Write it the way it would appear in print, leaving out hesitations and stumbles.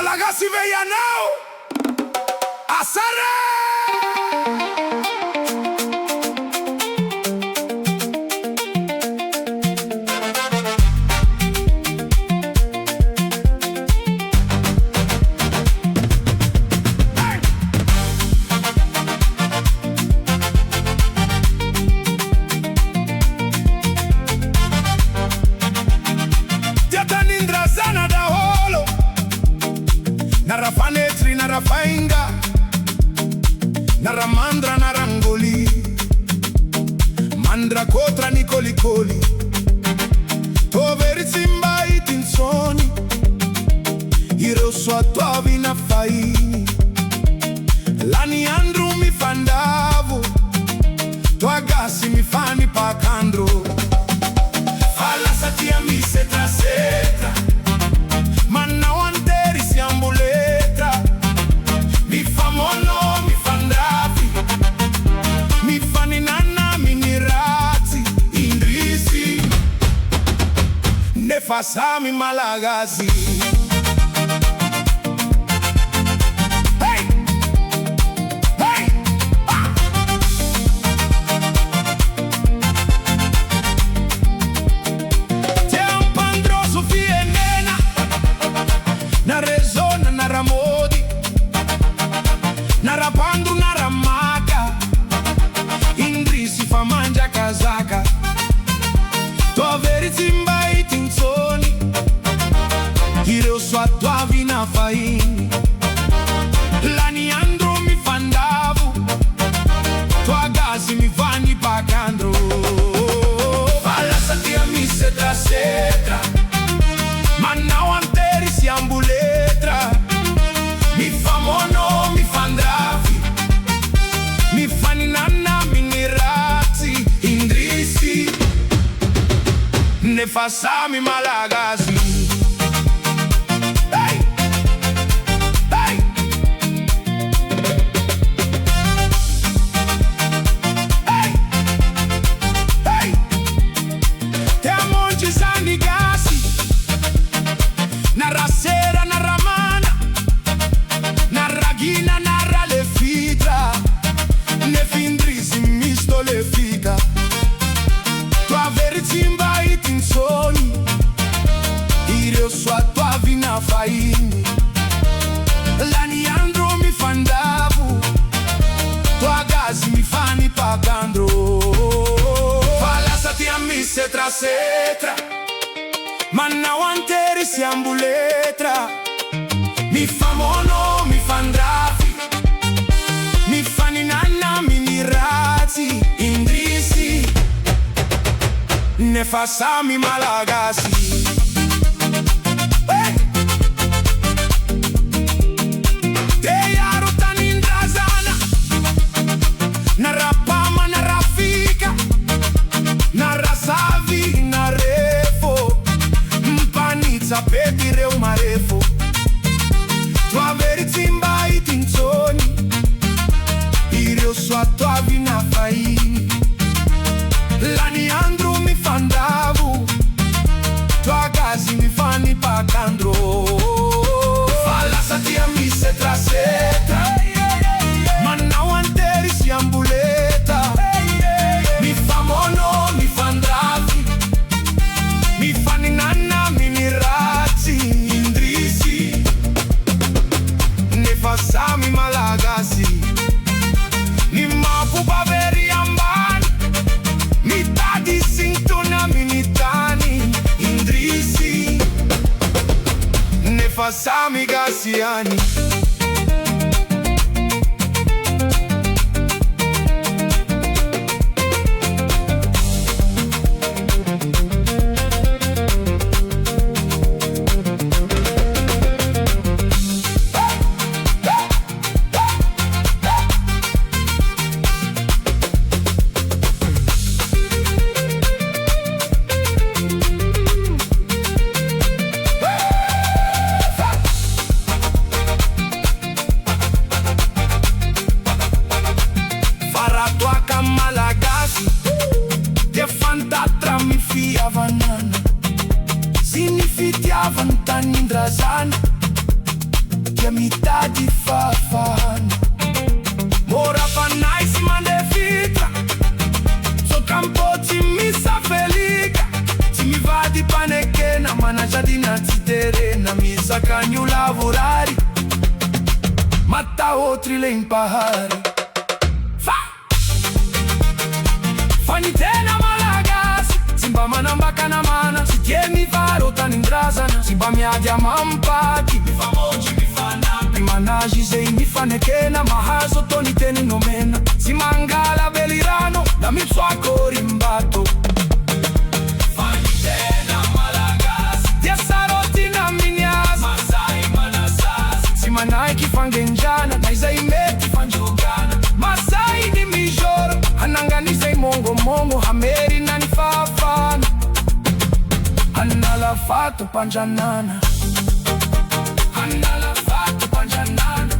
Malagasy ve ianao Asara Nindrazana da holo Narafanetri narafainga Naramandra narangoli Mandra kotra nikolikoli Toveri simba itinsoni Iroso atuavi na faini Lani andru mi fandavo Tuagasi mi fani pakandro Fala satia mi setra setra Manna wanteri siambu letra Mi famono mi fandafi Mi faninana minirati Indrisi Nefasami Malagasy Narezona naramodi Narapandu naramaka Indrisi famanja kazaka Tua veritimba itinsoni Hireu sua tua vina faini Lani andro mi fandavu Tua gazi mi vani pagandro Fala satia mi setra setra Manna wanteri siambu letra Mi famono mi fandrafi Mi faninana minirati Indrisi Nefasami Malagasy Hey! Hey! Hey! Hey! Te amonji zanigasi Narasera naramana Naragina narra le fitra Nefindrisi misto le fica Tua veritimba itinsoni Ireu sua tua vina faini Lani andro mi fandavu Tua gazi mi fani pagandro Fala satia mi setra setra Manna wanteri siambu letra Mi famono mi fandrafi Mi faninana minirati Indrisi Nefasami Malagasy Hey! Te yaro tanindrazana Narapama narafika Narasavi narefo Sapeti reu marefo Tua veritimba itinsoni Ireu sua tua vina faini Lani andru mi fandavu Tua gazi mi fani pagandro Fala satia mi setra setra Manna wanteri siambu letra Mi famono mi fandavi Mi faninana minirati Indrisi Nefasami Malagasy Ni mapu baveri amban Mitadi sintuna minitani Indrisi Nefasami Gasiani dia mitadi fafana. Mora panai si mande fitra, so campoti mi sa felica. Si mi va di panechena, mangia di nazi terena, mi sa canio lavorari, matta otrile impahari. Fani tena malagas, simba manambaka na mana. Si tie mi varota nindrazana, simba mi adia mampati. Mi fa moji, mi fa napi, manaji sei mi fa nekena. Mahazo toni teni nomena, si mangala belirano, da mi tswako rimbato. Fani tena malagas, dia saroti na minyas, masai manasas. Si manai ki fangenjana, na izai meti fanjogana. Masai ni mijoro, hananganisa mongo mongo, hameri nani fafana. Hanala fatu panjanana, hanala fatu panjanana.